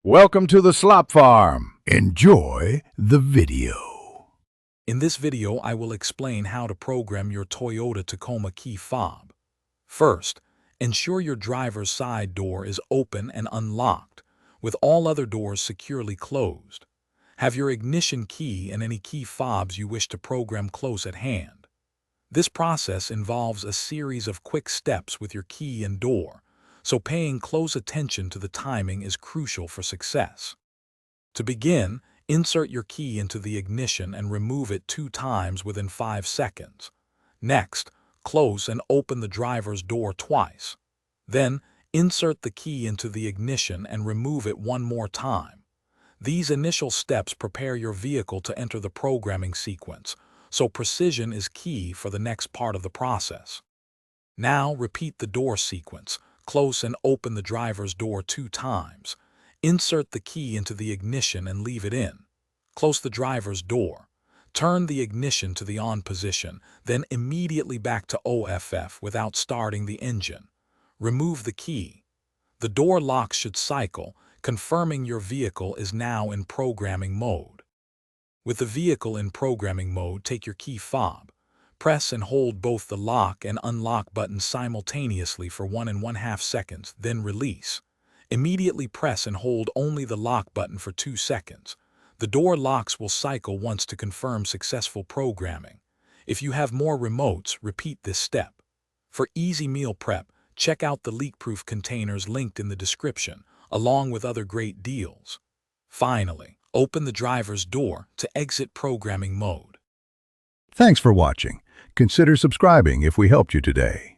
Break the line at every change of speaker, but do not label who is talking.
Welcome to the Slop Farm. Enjoy the video.
In this video, I will explain how to program your Toyota Tacoma key fob. First, ensure your driver's side door is open and unlocked, with all other doors securely closed. Have your ignition key and any key fobs you wish to program close at hand. This process involves a series of quick steps with your key and door, so paying close attention to the timing is crucial for success. To begin, insert your key into the ignition and remove it 2 times within 5 seconds. Next, close and open the driver's door twice. Then, insert the key into the ignition and remove it 1 more time. These initial steps prepare your vehicle to enter the programming sequence, so precision is key for the next part of the process. Now, repeat the door sequence. Close and open the driver's door 2 times. Insert the key into the ignition and leave it in. Close the driver's door. Turn the ignition to the on position, then immediately back to OFF without starting the engine. Remove the key. The door lock should cycle, confirming your vehicle is now in programming mode. With the vehicle in programming mode, take your key fob. Press and hold both the lock and unlock buttons simultaneously for 1½ seconds, then release. Immediately press and hold only the lock button for 2 seconds. The door locks will cycle once to confirm successful programming. If you have more remotes, repeat this step. For easy meal prep, check out the leak-proof containers linked in the description, along with other great deals. Finally, open the driver's door to exit programming mode.
Thanks for watching. Consider subscribing if we helped you today.